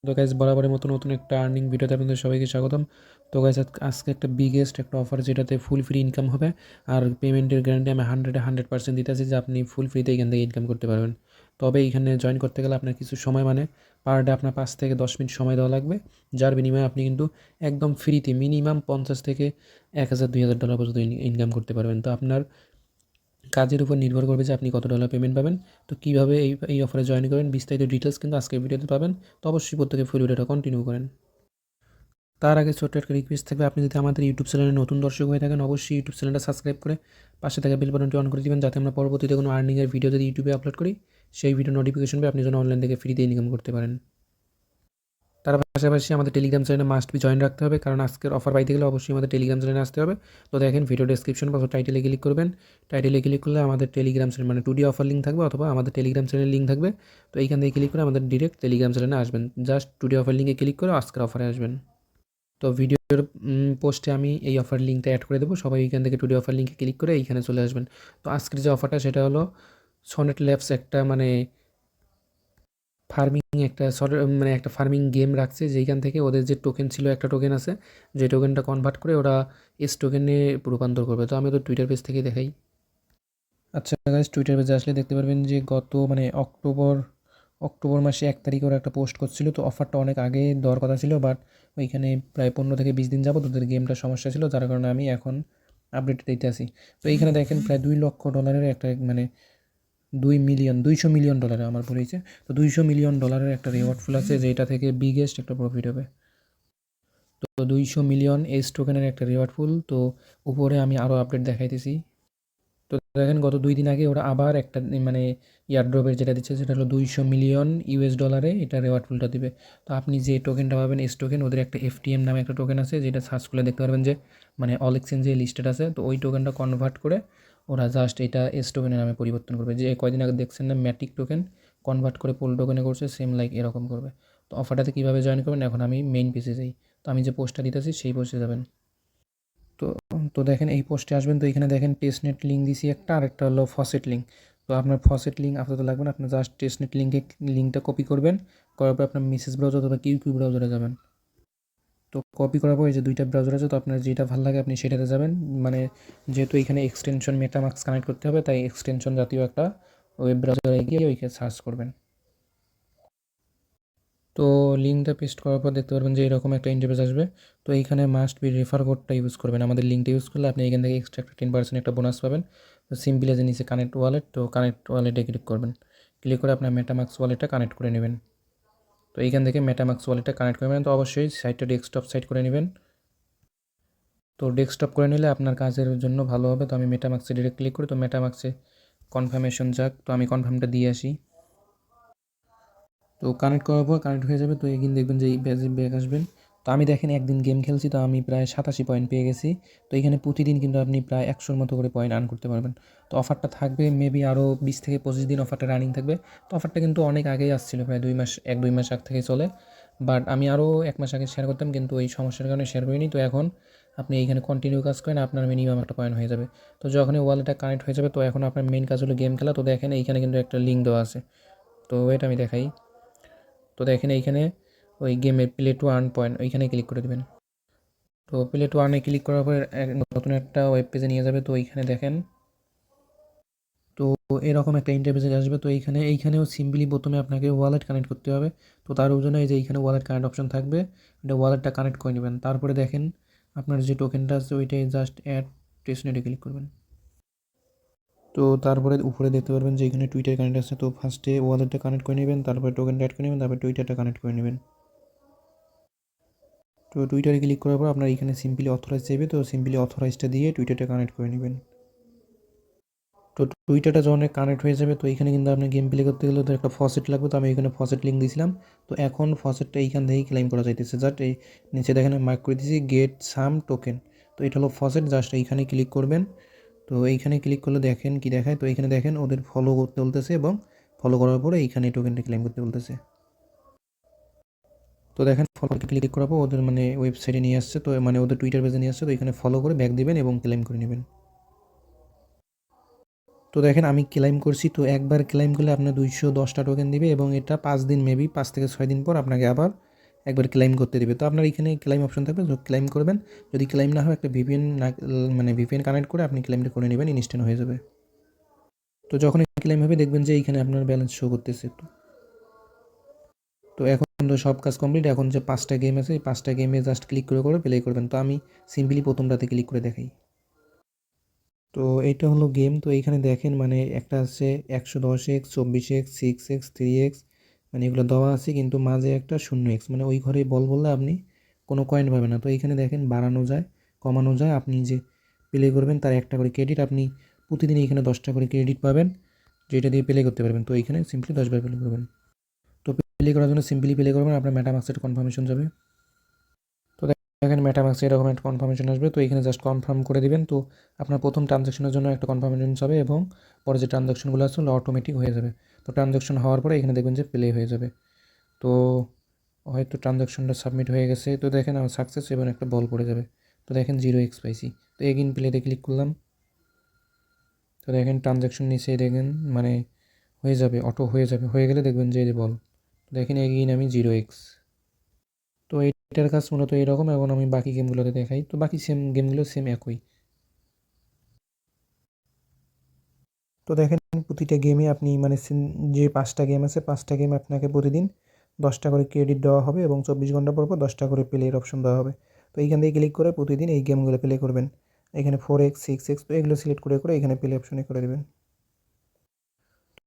তো গাইজ বরাবরের মতো নতুন একটা আর্নিং ভিডিওতে আপনাদের সবাইকে স্বাগতম। তো গাইজ আজকে একটা বিগেস্ট একটা অফার যেটাতে ফুল ফ্রি ইনকাম হবে, আর পেমেন্টের গ্যারান্টি আমি 100% দিতেছি যে আপনি ফুল ফ্রিতে এখান থেকে ইনকাম করতে পারবেন। তবে এখানে জয়েন করতে গেলে আপনার কিছু সময় মানে পার ডে আপনার 5 থেকে 10 মিনিট সময় দেওয়া লাগবে, যার বিনিময়ে আপনি কিন্তু একদম ফ্রিতে মিনিমাম 50 থেকে 1000 2000 ডলার পর্যন্ত ইনকাম করতে পারবেন। তো আপনার কাজের উপর নির্ভর করবে যে আপনি কত ডলার পেমেন্ট পাবেন। তো কীভাবে এই অফারে জয়েন করেন বিস্তারিত ডিটেলস কিন্তু আজকের ভিডিওতে পাবেন। তো অবশ্যই প্রত্যেকে ফুল ভিডিওটা কন্টিনিউ করেন। তার আগে ছোট্ট একটা রিকোয়েস্ট থাকবে, আপনি যদি আমাদের ইউটিউব চ্যানেলে নতুন দর্শক হয়ে থাকেন অবশ্যই ইউটিউব চ্যানেলটা সাবস্ক্রাইব করে পাশে থাকা বেল বাটনটি অন করে দিবেন, যাতে আমরা পরবর্তীতে কোনো আর্নিংয়ের ভিডিও যদি ইউটিউবে আপলোড করি সেই ভিডিও নোটিফিকেশন পেয়ে আপনি যেন অনলাইন থেকে ফ্রিতে ইনকাম করতে পারেন। তার পাশাপাশি আমাদের টেলিগ্রাম চ্যানেলে মাস্ট বি জয়েন রাখতে হবে, কারণ আজকের অফার পাইতে গেলে অবশ্যই আমাদের টেলিগ্রাম চ্যানেলে আসতে হবে। তো দেখেন ভিডিও ডেসক্রিপশন বা টাইটেলে ক্লিক করবেন। টাইটেলে ক্লিক করলে আমাদের টেলিগ্রাম চ্যানেল মানে টুডি অফার লিঙ্ক থাকবে, অথবা আমাদের টেলিগ্রাম চ্যানেলের লিঙ্ক থাকবে। তো এইখান থেকে ক্লিক করে আমাদের ডিরেক্ট টেলিগ্রাম চ্যানেলে আসবেন, জাস্ট টুডি অফার লিঙ্কে ক্লিক করে আজকের অফারে আসবেন। তো ভিডিওর পোস্টে আমি এই অফার লিঙ্কটা অ্যাড করে দেবো, সবাই এখান থেকে টুডি অফার লিঙ্কে ক্লিক করে এইখানে চলে আসবেন। তো আজকের যে অফারটা সেটা হলো সনেট ল্যাবস একটা মানে ফার্মিং একটা মানে একটা ফার্মিং গেম রাখছে, যেইখান থেকে ওদের যে টোকেন ছিল একটা টোকেন আছে, যে টোকেনটা কনভার্ট করে ওরা এস টোকেনে রূপান্তর করবে। তো আমি তো টুইটার পেজ থেকে দেখাই। আচ্ছা গাইজ, টুইটার পেজে আসলে দেখতে পারবেন যে গত মানে অক্টোবর মাসে 1 তারিখে ওরা একটা পোস্ট করছিল। তো অফারটা অনেক আগে দেওয়ার কথা ছিল, বাট ওইখানে প্রায় 15 থেকে 20 দিন যাবত ওদের গেমটা সমস্যা ছিল, যার কারণে আমি এখন আপডেট দিতে আসি। তো এইখানে দেখেন প্রায় $2 লক্ষ একটা মানে 200 মিলিয়ন ডলারের আমার ভুল হয়েছে। তো $200 মিলিয়ন একটা রিওয়ার্ড ফুল আছে, যেটা থেকে বিগেস্ট একটা প্রফিট হবে। তো 200 মিলিয়ন এস টোকেনের একটা রিওয়ার্ড ফুল। তো উপরে আমি আরও আপডেট দেখাইতেছি। তো দেখেন গত 2 দিন আগে ওরা আবার একটা মানে ইয়ারড্রপের যেটা দিচ্ছে সেটা হলো $200 মিলিয়ন এটা রিওয়ার্ড ফুলটা দিবে। তো আপনি যে টোকেনটা পাবেন এস টোকেন, ওদের একটা এফটিএম নামে একটা টোকেন আছে, যেটা সার্চ করলে দেখতে পারবেন যে মানে অল এক্সচেঞ্জে লিস্টেড আছে। তো ওই টোকেনটা কনভার্ট করে ওরা জাস্ট এটা এস টোকেনের নামে পরিবর্তন করবে। যে কয়দিন আগে দেখছেন না ম্যাটিক টোকেন কনভার্ট করে পোল টোকেনে করছে, সেম লাইক এরকম করবে। তো অফারটাতে কীভাবে জয়েন করবেন, এখন আমি মেইন পেজে যাই। তো আমি যে পোস্টটা দিতেছি সেই পোস্টে যাবেন। তো তো দেখেন এই পোস্টে আসবেন, তো এখানে দেখেন টেস্টনেট লিঙ্ক দিছি একটা, আর একটা হলো ফসেট লিঙ্ক। তো আপনার ফসেট লিঙ্ক আপাতত লাগবে না, আপনার জাস্ট টেস্টনেট লিঙ্কটা কপি করবেন। করার পর আপনার মেসেজ ব্রাউজার অথবা কিউ ব্রাউজারে যাবেন। তো কপি করার পর এই যে 2টা ব্রাউজার আছে, তো আপনার যেটা ভালো লাগে আপনি সেটাতে যাবেন। মানে যেহেতু এখানে এক্সটেনশন মেটামাস্ক কানেক্ট করতে হবে, তাই এক্সটেনশন জাতীয় একটা ওয়েব ব্রাউজারে গিয়ে ওইখানে সার্চ করবেন। তো লিঙ্কটা পেস্ট করার পর দেখতে পারবেন যে এরকম একটা ইন্টারফেস আসবে। তো এইখানে মাস্ট বি রেফার কোডটা ইউজ করবেন, আমাদের লিঙ্কটা ইউজ করলে আপনি এখান থেকে এক্সট্রা একটা 10% একটা বোনাস পাবেন। তো সিম্পলি যে নিচে কানেক্ট ওয়ালেট, তো কানেক্ট ওয়ালেটে ক্লিক করবেন। ক্লিক করে আপনার মেটামাক্স ওয়ালেটটা কানেক্ট করে নেবেন। তো এইখান থেকে মেটামাক্স ওয়ালেটটা কানেক্ট করে নেবেন। তো অবশ্যই সাইটটা ডেস্কটপ সাইট করে নেবেন। তো ডেস্কটপ করে নিলে আপনার কাজের জন্য ভালো হবে। তো আমি মেটামাক্সে ডিরেক্ট ক্লিক করি। তো মেটামাক্সে কনফার্মেশন যাক, তো আমি কনফার্মটা দিয়ে আসি। তো কানেক্ট করার পর কানেক্ট হয়ে যাবে। তো এগিন দেখবেন যে এই পেজে ব্যাক আসবেন। তো আমি দেখেন একদিন গেম খেলছি, তো আমি প্রায় 87 পয়েন্ট পেয়ে গেছি। তো এখানে প্রতিদিন কিন্তু আপনি প্রায় 100-র মতো করে পয়েন্ট আর্ন করতে পারবেন। তো অফারটা থাকবে মেবি আরও 20 থেকে 25 দিন অফারটা রানিং থাকবে। তো অফারটা কিন্তু অনেক আগেই আসছিলো, প্রায় 1-2 মাস আগ থেকে চলে। বাট আমি আরও 1 মাস আগে শেয়ার করতাম, কিন্তু ওই সমস্যার কারণে শেয়ার করিনি। তো এখন আপনি এইখানে কন্টিনিউ কাজ করেন, আপনার মিনিমাম একটা পয়েন্ট হয়ে যাবে। তো যখনই ওয়ালেটটা কানেক্ট হয়ে যাবে, তো এখন আপনার মেইন কাজ হলো গেম খেলা। তো দেখেন এইখানে কিন্তু একটা লিঙ্ক দেওয়া আছে। তো এটা আমি দেখাই। তো দেখেন এইখানে ওই গেমের প্লে টু আর্ন পয়েন্ট ওইখানে ক্লিক করে দেবেন। তো প্লে টু আর্নে ক্লিক করার পর নতুন একটা ওয়েব পেজে নিয়ে যাবে। তো এইখানে দেখেন তো এরকম একটা ইন্টারফেসে আসবে। তো এইখানেও সিম্পলি প্রথমে আপনাকে ওয়ালেট কানেক্ট করতে হবে। তো তার জন্য এই যে এইখানে ওয়ালেট কানেক্ট অপশন থাকবে, এটা ওয়ালেটটা কানেক্ট করে নেবেন। তারপরে দেখেন আপনার যে টোকেনটা আছে ওইটাই জাস্ট অ্যাড টেস্টনেটে ক্লিক করবেন। তো তারপরে উপরে দেখতে পারবেন যে এখানে টুইটার কানেক্ট আছে। তো ফার্স্টে ওয়ালেটটা কানেক্ট করে নেবেন, তারপরে টোকেনটা অ্যাড করে নেবেন, তারপরে টুইটারটা কানেক্ট করে নেবেন। তো টুইটারে ক্লিক করার পর আপনার এখানে সিম্পলি অথরাইজ চাইবে। তো সিম্পলি অথরাইজটা দিয়ে টুইটারটা কানেক্ট করে নেবেন। তো টুইটারটা যখন কানেক্ট হয়ে যাবে, তো এখানে কিন্তু আপনি গেম প্লে করতে গেলে তো একটা ফসেট লাগবে। তো আমি এখানে ফসেট লিঙ্ক দিয়েছিলাম। তো এখন ফসেটটা এইখান থেকেই ক্লেম করা যাইতেছে। জাস্ট এই নিচে দেখেন মার্ক করে দিয়েছি গেট সাম টোকেন। তো এটা হলো ফসেট, জাস্ট এইখানে ক্লিক করবেন। তো এইখানে ক্লিক করলে দেখেন কি দেখায়। তো এখানে দেখেন ওদের ফলো করতে বলতেছে, এবং ফলো করার পরে এইখানে টোকেনটা ক্লেম করতে বলতেছে। তো দেখেন ফলো ক্লিক করার পর ওদের মানে ওয়েবসাইটে নিয়ে আসছে, তো মানে ওদের টুইটার পেজে নিয়ে আসছে। তো এখানে ফলো করে ব্যাক দিবেন এবং ক্লেম করে নেবেন। তো দেখেন আমি ক্লেম করছি। তো একবার ক্লেম করলে আপনার 210টা টোকেন দিবে, এবং এটা 5 দিন মেবি 5 থেকে 6 দিন পর আপনাকে আবার একবার ক্লাইম করতে দেবে। তো আপনার এখানে ক্লাইম অপশন থাকবে, তো ক্লাইম করবেন। যদি ক্লাইম না হয় একটা ভিপিএন না মানে ভিপিএন কানেক্ট করে আপনি ক্লাইমটা করে নেবেন, ইনস্ট্যান্ট হয়ে যাবে। তো যখনই ক্লাইম হবে দেখবেন যে এইখানে আপনার ব্যালেন্স শো করতেছে। তো এখন তো সব কাজ কমপ্লিট। এখন যে 5টা গেম আছে এই 5টা গেমে জাস্ট ক্লিক করে প্লে করবেন। তো আমি সিম্পলি প্রথমটাতে ক্লিক করে দেখাই। তো এইটা হলো গেম। তো এইখানে দেখেন মানে একটা আছে 110x, 24x, 6x, 3x, মানে এগুলো দেওয়া আছে, কিন্তু মাঝে একটা 0x, মানে ওই ঘরে বল বললে আপনি কোনো কয়েন পাবেন না। তো এইখানে দেখেন বাড়ানো যায়, কমানো যায়। আপনি যে প্লে করবেন তার একটা করে ক্রেডিট, আপনি প্রতিদিন এইখানে 10টা করে ক্রেডিট পাবেন, যেটা দিয়ে প্লে করতে পারবেন। তো এইখানে সিম্পলি 10বার প্লে করবেন। তো প্লে করার জন্য সিম্পলি প্লে করবেন, আপনার মেটামাক্সের কনফার্মেশন যাবে। তো দেখেন মেটামাক্সে এরকম একটা কনফার্মেশন আসবে। তো এখানে জাস্ট কনফার্ম করে দিবেন। তো আপনার প্রথম ট্রানজ্যাকশনের জন্য একটা কনফার্মেশন হবে এবং পরে যে ট্রানজ্যাকশনগুলো আছে ওগুলো অটোমেটিক হয়ে যাবে। তো ট্রানজ্যাকশন হওয়ার পরে এখানে দেখবেন যে প্লে হয়ে যাবে। তো হয়তো ট্রানজ্যাকশনটা সাবমিট হয়ে গেছে। তো দেখেন আমার সাকসেস এবং একটা বল পড়ে যাবে। তো দেখেন 0x পাইছি। তো এগেইন প্লেতে ক্লিক করলাম। তো দেখেন ট্রানজ্যাকশন নিচে দেখেন মানে হয়ে যাবে, অটো হয়ে যাবে, হয়ে গেলে দেখবেন যে বল। দেখেন এগেইন আমি 0x। তো এইটার কাজ মূলত এইরকম। এখন আমি বাকি গেমগুলোতে দেখাই। তো বাকি গেমগুলো সেম একই। তো দেখেন প্রতিটা গেমে আপনি মানে যে 5টা গেম আছে 5টা গেম আপনাকে প্রতিদিন 10টা করে ক্রেডিট দেওয়া হবে এবং 24 ঘন্টা পর 10টা করে প্লের অপশন দেওয়া হবে। তো এইখান থেকে ক্লিক করে প্রতিদিন এই গেমগুলো প্লে করবেন। এখানে 4x, 6x, তো এগুলো সিলেক্ট করে এখানে প্লে অপশনে করে দেবেন।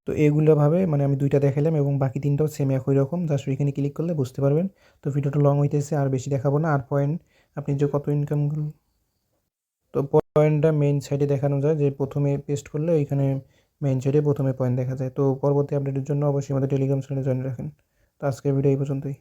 তো এগুলোভাবে মানে আমি 2টা দেখালাম এবং বাকি 3টাও সেম একই রকম, জাস্ট ওইখানে ক্লিক করলে বুঝতে পারবেন। তো ভিডিওটা লং হইতেছে, আর বেশি দেখাবো না। আর পয়েন্ট আপনি যে কত ইনকামগুলো, তো পয়েন্টটা মেইন সাইডে দেখানো যায়, যে প্রথমে পেস্ট করলে ওইখানে মেইন সাইডে প্রথমে পয়েন্ট দেখা যায়। তো পরবর্তী আপডেটের জন্য অবশ্যই আমাদের টেলিগ্রাম চ্যানেলে জয়েন রাখেন। তো আজকের ভিডিও এই পর্যন্তই।